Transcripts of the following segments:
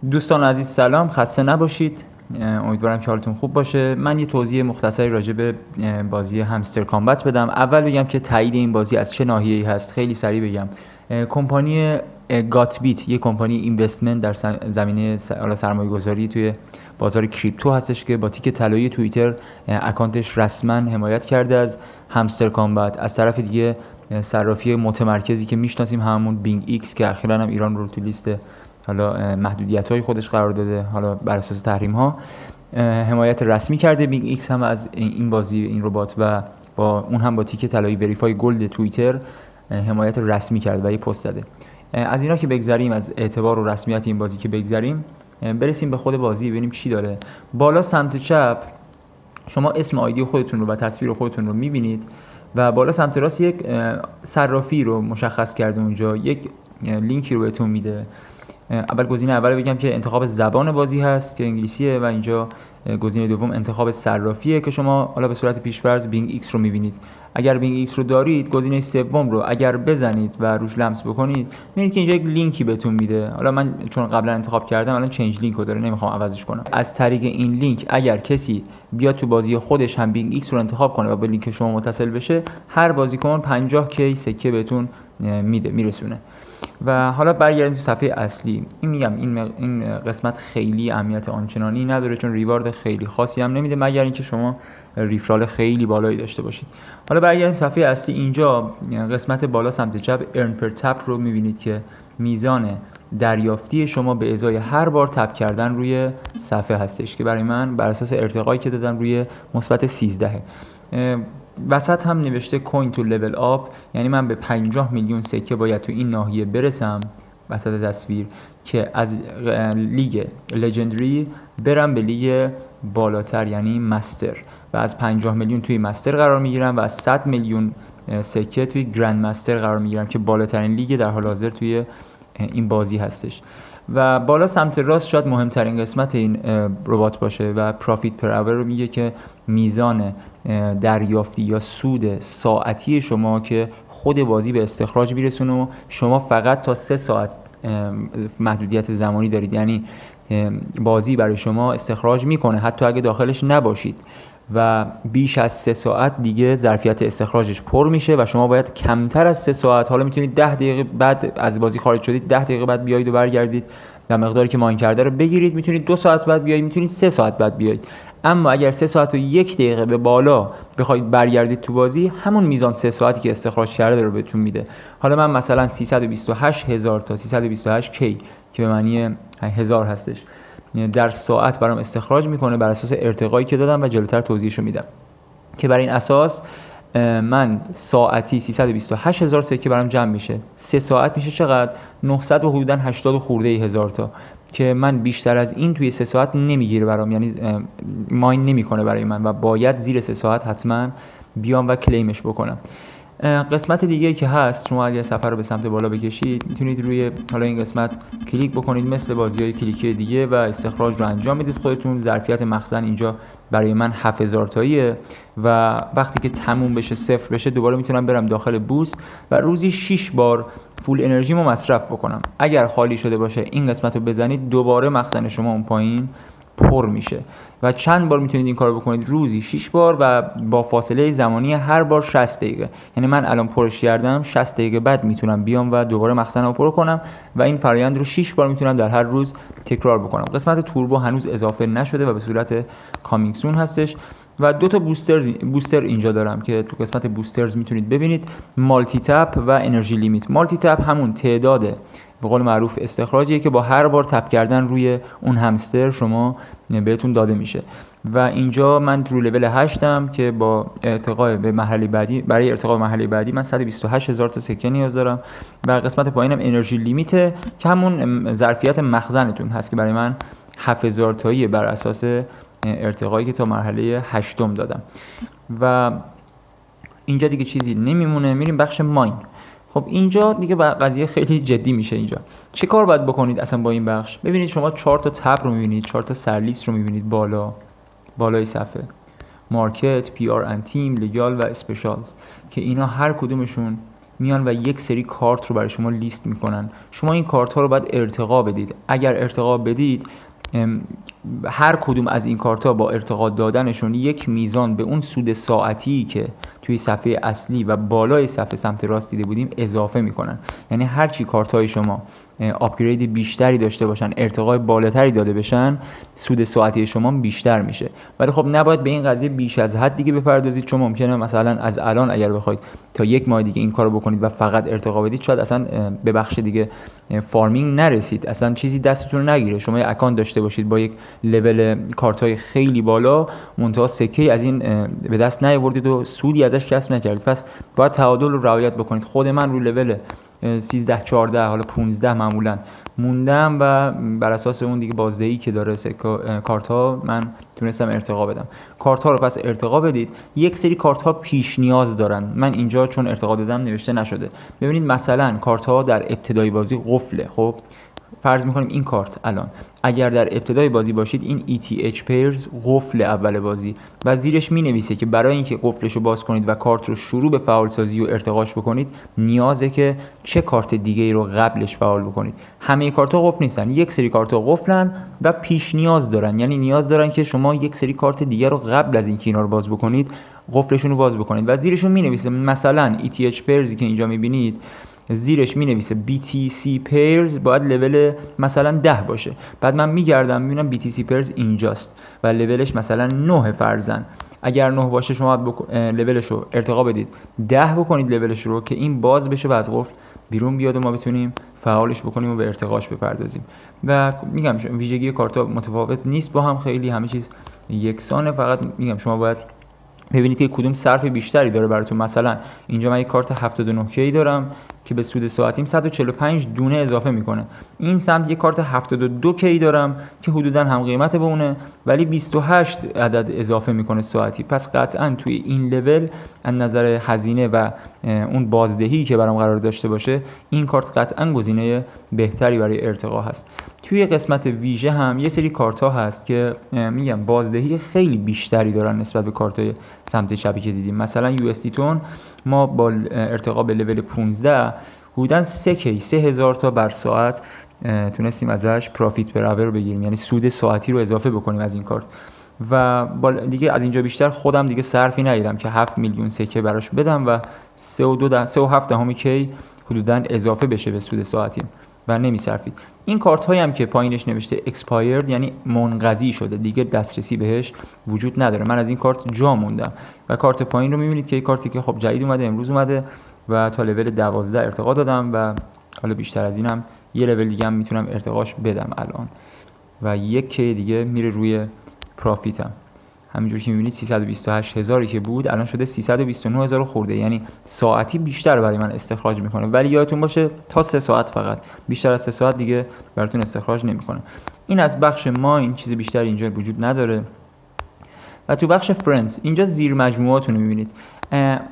دوستان عزیز سلام، خسته نباشید. امیدوارم که حالتون خوب باشه. من یه توضیح مختصری راجع به بازی همستر کامبت بدم. اول بگم که تایید این بازی از چه ناحیه‌ای هست. خیلی سریع بگم. کمپانی گات بیت، یه کمپانی اینوستمنت در زمینه سرمایه‌گذاری توی بازار کریپتو هستش که با تیک طلایی توییتر اکانتش رسما حمایت کرده از همستر کامبت. از طرف دیگه صرافی متمرکزی که میشناسیم همون بینگ ایکس که اخیراً هم ایران رو تو لیست حالا محدودیت‌های خودش قرار داده، حالا بر اساس تحریم‌ها حمایت رسمی کرده. بینگ ایکس هم از این بازی، این ربات، و با اون هم با تیک طلایی وریفای گلد توییتر حمایت رسمی کرده و یه پست زده. از اینا که بگذریم، از اعتبار و رسمیت این بازی که بگذریم، برسیم به خود بازی ببینیم چی داره. بالا سمت چپ شما اسم آیدی خودتون رو و تصویر خودتون رو می‌بینید و بالا سمت راست یک صرافی رو مشخص کرده، اونجا یک لینکی رو بهتون میده. اول گزینه اول بگم که انتخاب زبان بازی هست که انگلیسیه و اینجا گزینه دوم انتخاب صرافیه که شما حالا به صورت پیش‌فرض بینگ ایکس رو می‌بینید. اگر بینگ ایکس رو دارید، گزینه سوم رو اگر بزنید و روش لمس بکنید، می‌بینید که اینجا یک لینکی بهتون میده. حالا من چون قبلا انتخاب کردم الان چنج لینک رو داره، نمی‌خوام عوضش کنم. از طریق این لینک اگر کسی بیاد تو بازی خودش هم بینگ ایکس رو انتخاب کنه و با لینک شما متصل بشه، هر بازیکن 50 کی سکه بهتون میده، میرسونه. و حالا برگردیم تو صفحه اصلی. این قسمت خیلی اهمیت آنچنانی نداره چون ریوارد خیلی خاصی هم نمیده مگر اینکه شما ریفرال خیلی بالایی داشته باشید. حالا برگردیم صفحه اصلی. اینجا قسمت بالا سمت چپ ارن پر تپ رو میبینید که میزان دریافتی شما به ازای هر بار تپ کردن روی صفحه هستش که برای من بر اساس ارتقایی که دادم روی مثبت 13. وسط هم نوشته کوین تو لول آپ، یعنی من به 50 میلیون سکه باید تو این ناحیه برسم وسط تصویر که از لیگ لژندری برم به لیگ بالاتر یعنی مستر، و از 50 میلیون توی مستر قرار میگیرم و از 100 میلیون سکه توی گرند مستر قرار میگیرم که بالاترین لیگ در حال حاضر توی این بازی هستش. و بالا سمت راست شاید مهمترین قسمت این ربات باشه و پرافیت پر اور رو میگه که میزان دریافتی یا سود ساعتی شما که خود بازی به استخراج میرسونه و شما فقط تا 3 ساعت محدودیت زمانی دارید، یعنی بازی برای شما استخراج میکنه حتی اگه داخلش نباشید و بیش از 3 ساعت دیگه ظرفیت استخراجش پر میشه و شما باید کمتر از 3 ساعت، حالا میتونید 10 دقیقه بعد از بازی خارج شدید 10 دقیقه بعد بیایید و برگردید و مقداری که ماین کرده رو بگیرید، میتونید 2 ساعت بعد بیایید، میتونید 3 ساعت بعد بیایید. اما اگر 3 ساعت و 1 دقیقه به بالا بخواید برگردید تو بازی، همون میزان 3 ساعتی که استخراج کرده رو بهتون میده. حالا من مثلا 328,000 تا 328 کی که به معنی 1000 هستش در ساعت برام استخراج میکنه بر اساس ارتقایی که دادم و جلوتر توضیحشو میدم که بر این اساس من ساعتی 328,000 سکه برام جمع میشه. 3 ساعت میشه چقدر؟ 900 و حدوداً 80 خورده هزار تا که من بیشتر از این توی 3 ساعت نمیگیره برام، یعنی ماین نمیکنه برای من و باید زیر 3 ساعت حتما بیام و کلیمش بکنم. قسمت دیگه که هست، شما اگه سفر رو به سمت بالا بکشید میتونید روی حالا این قسمت کلیک بکنید مثل بازی‌های کلیکی دیگه و استخراج رو انجام میدید خودتون. ظرفیت مخزن اینجا برای من 7000 تاییه و وقتی که تموم بشه، صفر بشه، دوباره میتونم برم داخل بوست و روزی 6 بار فول انرژیمو مصرف بکنم. اگر خالی شده باشه این قسمت رو بزنید دوباره مخزن شما اون پایین پر میشه و چند بار میتونید این کارو بکنید؟ روزی 6 بار و با فاصله زمانی هر بار 60 دقیقه. یعنی من الان پرش کردم، 60 دقیقه بعد میتونم بیام و دوباره مخزنمو پر کنم و این فرآیند رو 6 بار میتونم در هر روز تکرار بکنم. قسمت توربو هنوز اضافه نشده و به صورت کامینگ سون هستش و 2 تا بوستر اینجا دارم که تو قسمت بوسترز میتونید ببینید مالتی تپ و انرژی لیمیت. مالتی تپ همون تعداده به قول معروف استخراجیه که با هر بار تپ کردن روی اون همستر شما بهتون داده میشه و اینجا من رو لول 8م که با ارتقا به مرحله بعدی، برای ارتقا به مرحله بعدی من 128,000 تا سکه نیاز دارم و قسمت پایینم انرژی لیمیت که همون ظرفیت مخزنتون هست که برای من 7000 تایی بر اساس ارتقایی که تا مرحله 8م دادم و اینجا دیگه چیزی نمیمونه. میریم بخش ماین. خب اینجا دیگه قضیه خیلی جدی میشه. اینجا چه کار باید بکنید اصلا با این بخش؟ ببینید شما 4 تا تب رو میبینید، 4 تا سرلیست رو میبینید بالای صفحه، مارکت، پی آر ان تیم، لیگال و اسپشالز، که اینا هر کدومشون میان و یک سری کارت رو برای شما لیست میکنن. شما این کارت ها رو باید ارتقا بدید. اگر ارتقا بدید، هر کدوم از این کارت ها با ارتقا دادنشون یک میزان به اون سود ساعتی که توی صفحه اصلی و بالای صفحه سمت راست دیده بودیم اضافه میکنن. یعنی هر چی کارت های شما آپگرید بیشتری داشته باشن، ارتقای بالاتری داده بشن، سود ساعتی شما بیشتر میشه. ولی خب نباید به این قضیه بیش از حد دیگه بپردازید، چون ممکنه مثلا از الان اگر بخواید تا یک ماه دیگه این کارو بکنید و فقط ارتقا بدید، شاید اصلا به بخش دیگه فارمینگ نرسید، اصلا چیزی دستتون رو نگیره. شما یک اکانت داشته باشید با یک لول کارتای خیلی بالا، منتها سکه از این به دست نیاوردید و سودی ازش کسب نکردید. پس باید تعادل رو رعایت بکنید. خود من رو لول 13 14 حالا 15 معمولا موندم و بر اساس اون دیگه بازدهی که داره کارت ها من تونستم ارتقا بدم. کارت ها رو پس ارتقا بدید. یک سری کارت ها پیش نیاز دارن. من اینجا چون ارتقا دادم نوشته نشده. ببینید مثلا کارت ها در ابتدای بازی قفله. خب فرض میکنیم این کارت الان اگر در ابتدای بازی باشید، این ETH pairs قفل اول بازی و زیرش مینویسه که برای اینکه قفلش رو باز کنید و کارت رو شروع به فعالسازی و ارتقاش بکنید، نیازه که چه کارت دیگه‌ای رو قبلش فعال بکنید. همه کارت‌ها قفل نیستن، یک سری کارت‌ها قفلن و پیش نیاز دارن. یعنی نیاز دارن که شما یک سری کارت دیگه رو قبل از اینکه اینا رو باز بکنید، قفلشون رو باز بکنید و زیرشون مینویسه مثلا ETH pairs که اینجا می‌بینید زیرش می-نویسه BTC pairs باید لول مثلا 10 باشه. بعد من میگردم میبینم BTC pairs اینجاست و لولش مثلا 9 فرضاً. اگر 9 باشه شما لولش رو ارتقا بدید 10 بکنید لولش رو که این باز بشه و از قفل بیرون بیاد و ما بتونیم فعالش بکنیم و به ارتقاش بپردازیم. و میگم ویژگی کارتا متفاوت نیست با هم، خیلی همه چیز یکسانه. فقط میگم شما باید ببینید که کدوم صرف بیشتری داره براتون. مثلا اینجا من یک کارت 79K دارم که به سود ساعتیم 145 دونه اضافه میکنه. این سمت یک کارت 72K دارم که حدودا هم قیمت به اونه ولی 28 عدد اضافه میکنه ساعتی. پس قطعا توی این لول از نظر هزینه و اون بازدهی که برام قرار داشته باشه، این کارت قطعا گزینه بهتری برای ارتقا هست. توی قسمت ویژه هم یه سری کارت ها هست که میگم بازدهی خیلی بیشتری دارن نسبت به کارت های سمت چپی که دیدیم. مثلا USD تون ما با ارتقا به لول 15 حدوداً 3000 تا بر ساعت تونستیم ازش پروفیت پر اور رو بگیریم، یعنی سود ساعتی رو اضافه بکنیم از این کارت. و دیگه از اینجا بیشتر خودم دیگه صرفی ندیدم که 7 میلیون سکه براش بدم و 3.7 کی حدوداً اضافه بشه به سود ساعتی و نمیصرفید. این کارت هایی هم که پایینش نوشته expired یعنی منقضی شده، دیگه دسترسی بهش وجود نداره. من از این کارت جا موندم و کارت پایین رو میبینید که این کارتی که خب جدید اومده، امروز اومده و تا لول 12 ارتقا دادم و حالا بیشتر از اینم یه لول دیگه هم میتونم ارتقاش بدم الان و یک کی دیگه میره روی پروفیتم. همینجوری که میبینید 328,000 که بود الان شده 329,000 خورده، یعنی ساعتی بیشتر برای من استخراج میکنه. ولی یادتون باشه تا 3 ساعت فقط، بیشتر از 3 ساعت دیگه براتون استخراج نمیکنه. این از بخش ماین، چیز بیشتری اینجا وجود نداره. و تو بخش فرندز اینجا زیر مجموعاتون رو میبینید.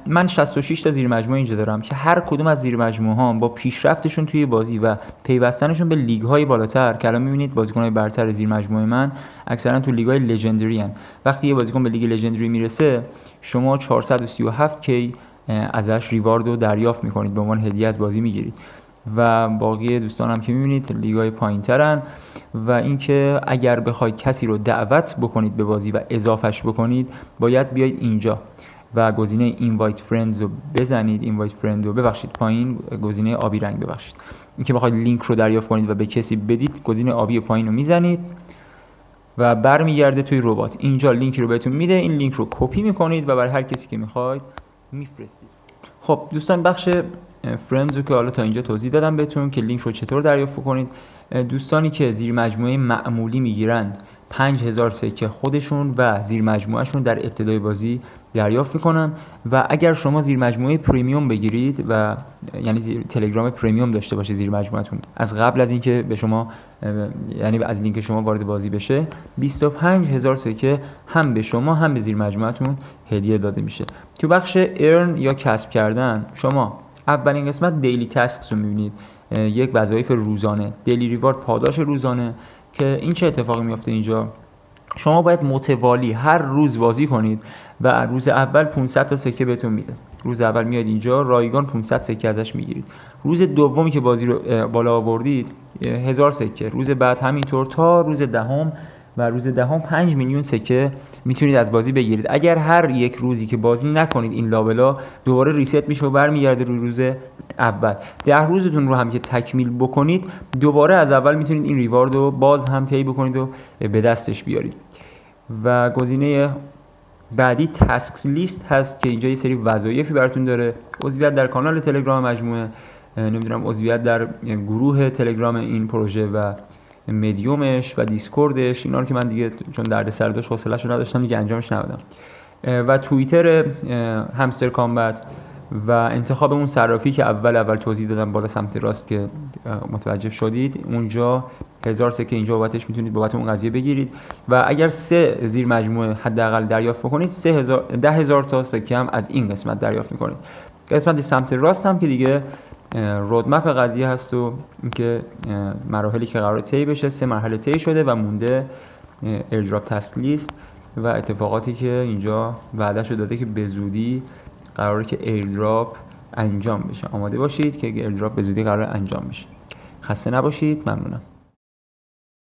من 66 تا زیر مجموعه اینجا دارم که هر کدوم از زیر مجموعه ها با پیشرفتشون توی بازی و پیوستنشون به لیگ های بالاتر که الان میبینید بازیکن های برتر زیر مجموعه من اکثرا تو لیگ های لژندری ان. وقتی یه بازیکن به لیگ لژندری میرسه شما 437 کی ازش ریوارد رو دریافت میکنید، به عنوان هدیه از بازی میگیرید. و باقی دوستان هم که میبینید لیگ های پایین ترن. و اینکه اگر بخواید کسی رو دعوت بکنید به بازی و اضافهش بکنید باید بیاید اینجا و گزینه اینوایت فرندز رو بزنید. اینوایت فرند رو ببخشید پایین گزینه آبی رنگ ببخشید، اینکه بخواید لینک رو دریافت کنید و به کسی بدید گزینه آبی پایین رو میزنید و برمیگرده توی ربات. اینجا لینک رو بهتون میده، این لینک رو کپی میکنید و برای هر کسی که میخواید میفرستید. خب دوستان بخش فرندز رو که حالا تا اینجا توضیح دادم بهتون که لینک رو چطور دریافت کنید. دوستانی که زیر مجموعه معمولی میگیرند 5000 سکه خودشون و زیر مجموعهشون در ابتدای بازی دریافت میکنن. و اگر شما زیر مجموعه پریمیوم بگیرید و یعنی تلگرام پریمیوم داشته باشه زیر مجموعتون از قبل از اینکه به شما یعنی از اینکه شما وارد بازی بشه 25000 سکه هم به شما هم به زیر مجموعتون هدیه داده میشه. تو بخش ارن یا کسب کردن شما اولین قسمت دیلی تاسکس رو میبینید، یک وظایف روزانه، دیلی ریوارد پاداش روزانه. که این چه اتفاقی میفته اینجا؟ شما باید متوالی هر روز بازی کنید و روز اول 500 تا سکه بهتون میده، روز اول میاد اینجا رایگان 500 سکه ازش میگیرید. روز دومی که بازی رو بالا آوردید 1000 سکه، روز بعد همینطور تا روز دهم و روز دهم 5 میلیون سکه میتونید از بازی بگیرید. اگر هر یک روزی که بازی نکنید این لابلا دوباره ریست میشه و برمیگرده روز اول. 10 روزتون رو هم که تکمیل بکنید دوباره از اول میتونید این ریوارد رو باز هم طی بکنید و به دستش بیارید. و گزینه بعدی تاسک لیست هست که اینجا یه سری وظایفی براتون داره. عضویت در کانال تلگرام مجموعه، نمیدونم عضویت در گروه تلگرام این پروژه و مدیومش و دیسکوردش، اینا رو که من دیگه چون دردسر داشت حوصله‌شو نداشتم دیگه انجامش ندادم. و توییتر همستر کامبت و انتخاب اون صرافی که اول توضیح دادم بالا سمت راست که متوجه شدید، اونجا 1000 سکه اینجا بابتش میتونید بابت اون قضیه بگیرید. و اگر 3 زیر مجموعه حداقل دریافت بکنید 10000 تا سکه هم از این قسمت دریافت میکنید. قسمت سمت راست هم که دیگه رودمپ قضیه هست و اینکه مراحلی که قرار طی بشه 3 مرحله طی شده و مونده ایردراپ تاسک لیست و اتفاقاتی که اینجا وعده‌شو داده که به زودی قراره که ایردراپ انجام بشه. آماده باشید که ایردراپ به زودی قراره انجام بشه. خسته نباشید. ممنونم.